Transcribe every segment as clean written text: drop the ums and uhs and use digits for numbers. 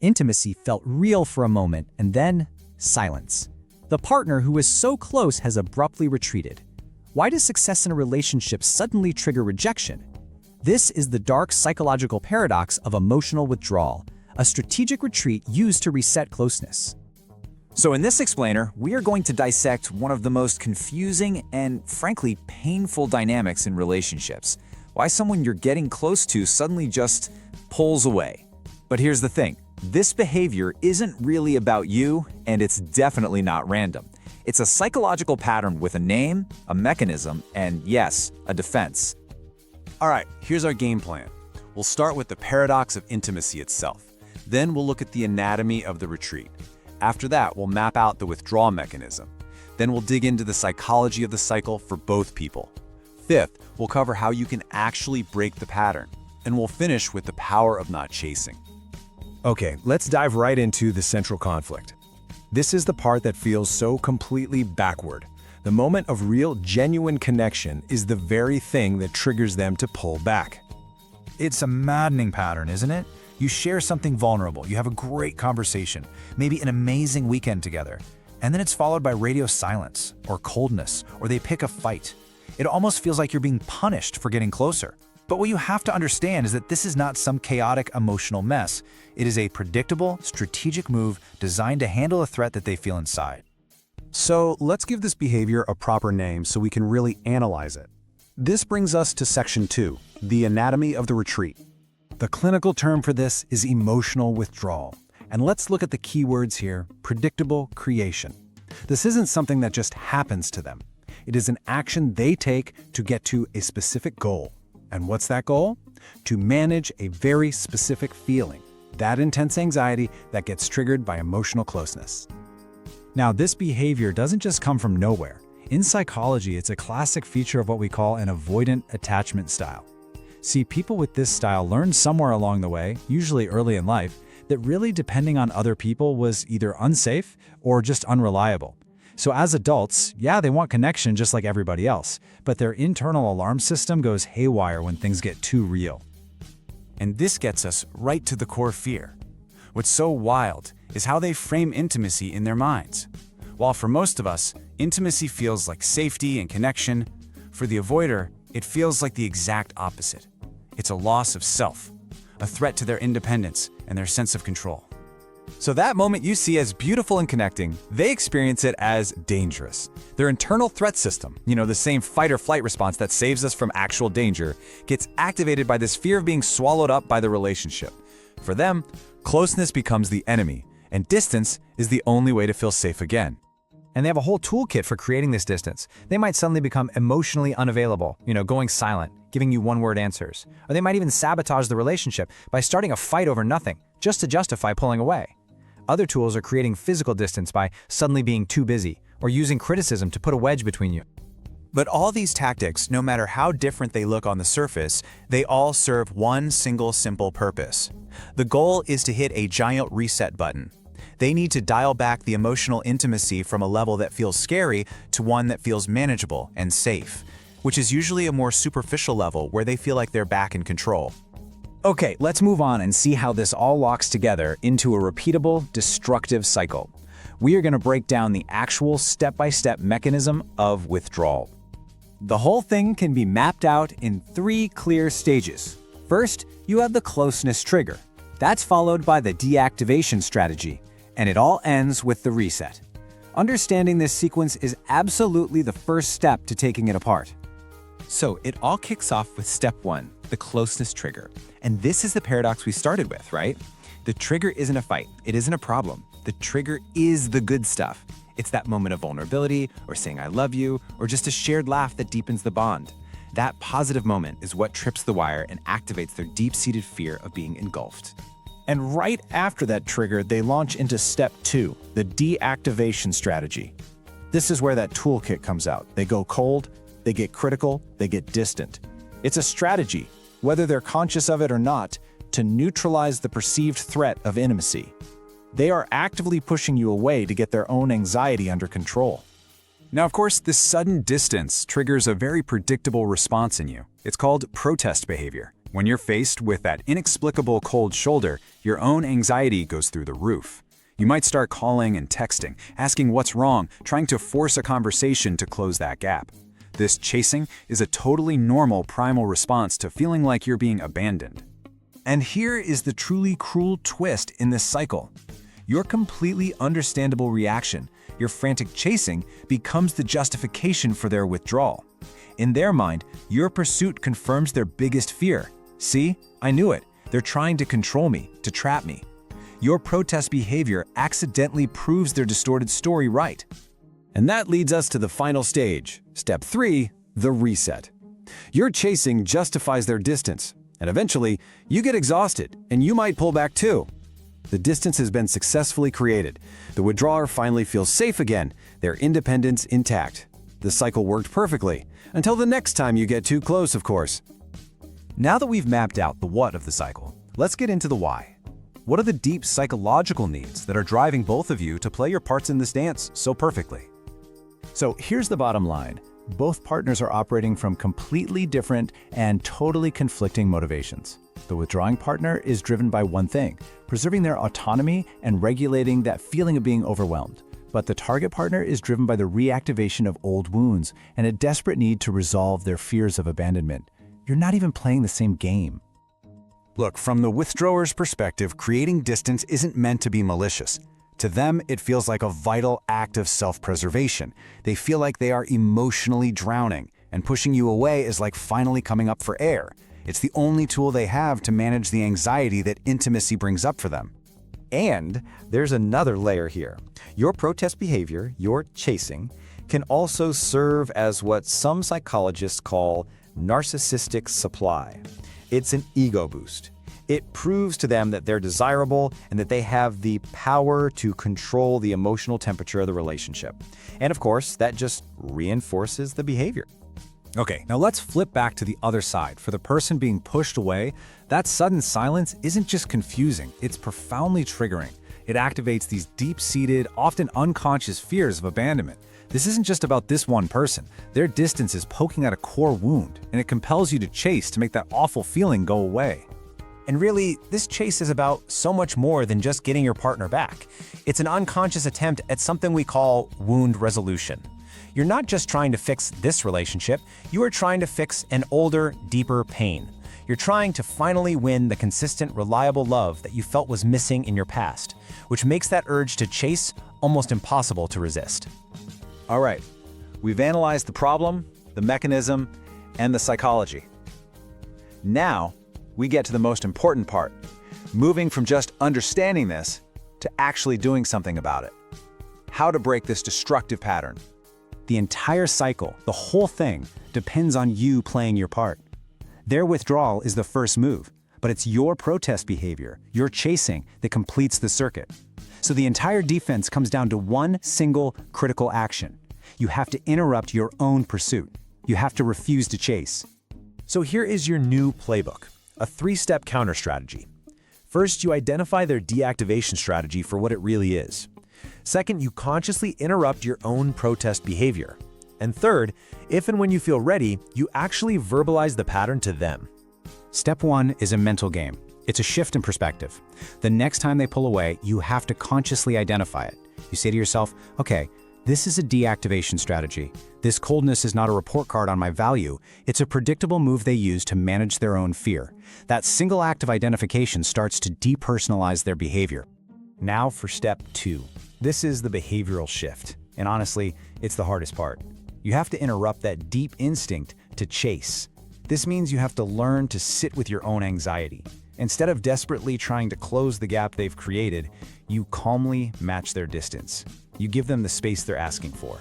Intimacy felt real for a moment, and then silence. The partner who was so close has abruptly retreated. Why does success in a relationship suddenly trigger rejection? This is the dark psychological paradox of emotional withdrawal, a strategic retreat used to reset closeness. So in this explainer, we are going to dissect one of the most confusing and, frankly, painful dynamics in relationships. Why someone you're getting close to suddenly just pulls away. But here's the thing. This behavior isn't really about you, and it's definitely not random. It's a psychological pattern with a name, a mechanism, and yes, a defense. All right, here's our game plan. We'll start with the paradox of intimacy itself. Then we'll look at the anatomy of the retreat. After that, we'll map out the withdrawal mechanism. Then we'll dig into the psychology of the cycle for both people. Fifth, we'll cover how you can actually break the pattern. And we'll finish with the power of not chasing. Okay, let's dive right into the central conflict. This is the part that feels so completely backward. The moment of real, genuine connection is the very thing that triggers them to pull back. It's a maddening pattern, isn't it? You share something vulnerable, you have a great conversation, maybe an amazing weekend together, and then it's followed by radio silence, or coldness, or they pick a fight. It almost feels like you're being punished for getting closer. But what you have to understand is that this is not some chaotic emotional mess. It is a predictable, strategic move designed to handle a threat that they feel inside. So let's give this behavior a proper name so we can really analyze it. This brings us to Section 2, the anatomy of the retreat. The clinical term for this is emotional withdrawal. And let's look at the key words here: predictable creation. This isn't something that just happens to them. It is an action they take to get to a specific goal. And what's that goal? To manage a very specific feeling, that intense anxiety that gets triggered by emotional closeness. Now, this behavior doesn't just come from nowhere. In psychology, it's a classic feature of what we call an avoidant attachment style. See, people with this style learned somewhere along the way, usually early in life, that really depending on other people was either unsafe or just unreliable. So as adults, yeah, they want connection just like everybody else, but their internal alarm system goes haywire when things get too real. And this gets us right to the core fear. What's so wild is how they frame intimacy in their minds. While for most of us, intimacy feels like safety and connection, for the avoider, it feels like the exact opposite. It's a loss of self, a threat to their independence and their sense of control. So that moment you see as beautiful and connecting, they experience it as dangerous. Their internal threat system, the same fight or flight response that saves us from actual danger, gets activated by this fear of being swallowed up by the relationship. For them, closeness becomes the enemy, and distance is the only way to feel safe again. And they have a whole toolkit for creating this distance. They might suddenly become emotionally unavailable, going silent, giving you one-word answers. Or they might even sabotage the relationship by starting a fight over nothing, just to justify pulling away. Other tools are creating physical distance by suddenly being too busy, or using criticism to put a wedge between you. But all these tactics, no matter how different they look on the surface, they all serve one single simple purpose. The goal is to hit a giant reset button. They need to dial back the emotional intimacy from a level that feels scary to one that feels manageable and safe, which is usually a more superficial level where they feel like they're back in control. Okay, let's move on and see how this all locks together into a repeatable, destructive cycle. We are going to break down the actual step-by-step mechanism of withdrawal. The whole thing can be mapped out in 3 clear stages. First, you have the closeness trigger. That's followed by the deactivation strategy, and it all ends with the reset. Understanding this sequence is absolutely the first step to taking it apart. So it all kicks off with step 1, the closeness trigger. And this is the paradox we started with, right? The trigger isn't a fight. It isn't a problem. The trigger is the good stuff. It's that moment of vulnerability, or saying I love you, or just a shared laugh that deepens the bond. That positive moment is what trips the wire and activates their deep-seated fear of being engulfed. And right after that trigger, they launch into step 2, the deactivation strategy. This is where that toolkit comes out. They go cold, they get critical, they get distant. It's a strategy, whether they're conscious of it or not, to neutralize the perceived threat of intimacy. They are actively pushing you away to get their own anxiety under control. Now, of course, this sudden distance triggers a very predictable response in you. It's called protest behavior. When you're faced with that inexplicable cold shoulder, your own anxiety goes through the roof. You might start calling and texting, asking what's wrong, trying to force a conversation to close that gap. This chasing is a totally normal primal response to feeling like you're being abandoned. And here is the truly cruel twist in this cycle. Your completely understandable reaction, your frantic chasing, becomes the justification for their withdrawal. In their mind, your pursuit confirms their biggest fear. See, I knew it. They're trying to control me, to trap me. Your protest behavior accidentally proves their distorted story right. And that leads us to the final stage, step 3, the reset. Your chasing justifies their distance, and eventually, you get exhausted, and you might pull back too. The distance has been successfully created. The withdrawer finally feels safe again, their independence intact. The cycle worked perfectly, until the next time you get too close, of course. Now that we've mapped out the what of the cycle, let's get into the why. What are the deep psychological needs that are driving both of you to play your parts in this dance so perfectly? So here's the bottom line. Both partners are operating from completely different and totally conflicting motivations. The withdrawing partner is driven by one thing, preserving their autonomy and regulating that feeling of being overwhelmed. But the target partner is driven by the reactivation of old wounds and a desperate need to resolve their fears of abandonment. You're not even playing the same game. Look, from the withdrawer's perspective, creating distance isn't meant to be malicious. To them, it feels like a vital act of self-preservation. They feel like they are emotionally drowning, and pushing you away is like finally coming up for air. It's the only tool they have to manage the anxiety that intimacy brings up for them. And there's another layer here. Your protest behavior, your chasing, can also serve as what some psychologists call narcissistic supply. It's an ego boost. It proves to them that they're desirable and that they have the power to control the emotional temperature of the relationship. And of course, that just reinforces the behavior. Okay, now let's flip back to the other side. For the person being pushed away, that sudden silence isn't just confusing, it's profoundly triggering. It activates these deep-seated, often unconscious fears of abandonment. This isn't just about this one person. Their distance is poking at a core wound, and it compels you to chase to make that awful feeling go away. And really, this chase is about so much more than just getting your partner back. It's an unconscious attempt at something we call wound resolution. You're not just trying to fix this relationship, you are trying to fix an older, deeper pain. You're trying to finally win the consistent, reliable love that you felt was missing in your past, which makes that urge to chase almost impossible to resist. All right, we've analyzed the problem, the mechanism, and the psychology. Now, we get to the most important part, moving from just understanding this to actually doing something about it. How to break this destructive pattern. The entire cycle, the whole thing, depends on you playing your part. Their withdrawal is the first move, but it's your protest behavior, your chasing, that completes the circuit. So the entire defense comes down to one single critical action. You have to interrupt your own pursuit. You have to refuse to chase. So here is your new playbook, a 3-step counter strategy. First, you identify their deactivation strategy for what it really is. Second, you consciously interrupt your own protest behavior. And third, if and when you feel ready, you actually verbalize the pattern to them. Step 1 is a mental game. It's a shift in perspective. The next time they pull away, you have to consciously identify it. You say to yourself, okay, this is a deactivation strategy. This coldness is not a report card on my value. It's a predictable move they use to manage their own fear. That single act of identification starts to depersonalize their behavior. Now for step 2. This is the behavioral shift. And honestly, it's the hardest part. You have to interrupt that deep instinct to chase. This means you have to learn to sit with your own anxiety. Instead of desperately trying to close the gap they've created, you calmly match their distance. You give them the space they're asking for.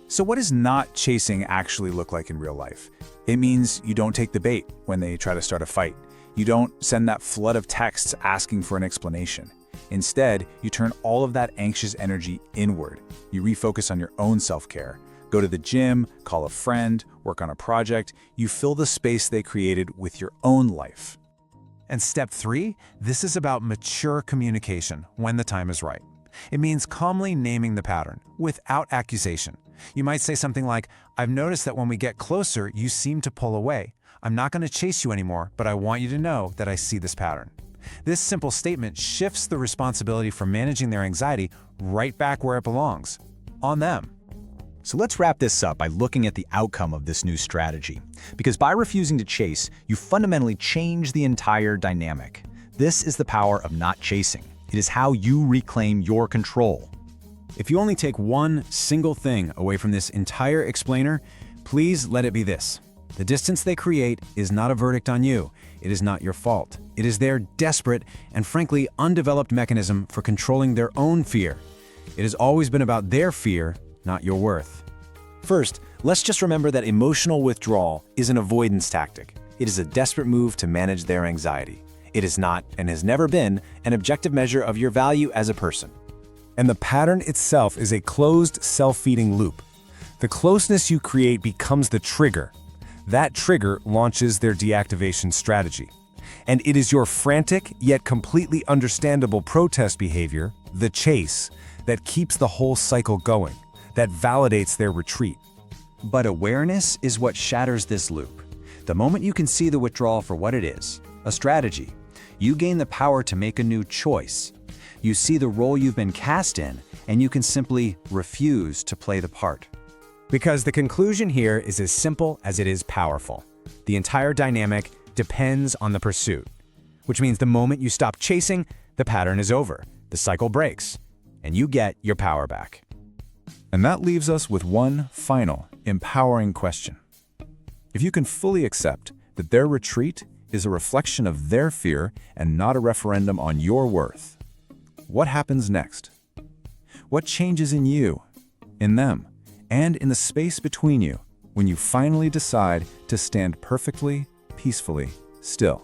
So what does not chasing actually look like in real life? It means you don't take the bait when they try to start a fight. You don't send that flood of texts asking for an explanation. Instead, you turn all of that anxious energy inward. You refocus on your own self-care. Go to the gym, call a friend, work on a project. You fill the space they created with your own life. And step 3, this is about mature communication when the time is right. It means calmly naming the pattern, without accusation. You might say something like, I've noticed that when we get closer, you seem to pull away. I'm not going to chase you anymore, but I want you to know that I see this pattern. This simple statement shifts the responsibility for managing their anxiety right back where it belongs, on them. So let's wrap this up by looking at the outcome of this new strategy. Because by refusing to chase, you fundamentally change the entire dynamic. This is the power of not chasing. It is how you reclaim your control. If you only take one single thing away from this entire explainer, please let it be this. The distance they create is not a verdict on you. It is not your fault. It is their desperate and frankly undeveloped mechanism for controlling their own fear. It has always been about their fear, not your worth. First, let's just remember that emotional withdrawal is an avoidance tactic. It is a desperate move to manage their anxiety. It is not, and has never been, an objective measure of your value as a person. And the pattern itself is a closed, self-feeding loop. The closeness you create becomes the trigger. That trigger launches their deactivation strategy. And it is your frantic, yet completely understandable protest behavior, the chase, that keeps the whole cycle going, that validates their retreat. But awareness is what shatters this loop. The moment you can see the withdrawal for what it is, a strategy, you gain the power to make a new choice. You see the role you've been cast in, and you can simply refuse to play the part. Because the conclusion here is as simple as it is powerful. The entire dynamic depends on the pursuit, which means the moment you stop chasing, the pattern is over, the cycle breaks, and you get your power back. And that leaves us with one final, empowering question. If you can fully accept that their retreat is a reflection of their fear and not a referendum on your worth, what happens next? What changes in you, in them, and in the space between you when you finally decide to stand perfectly, peacefully still?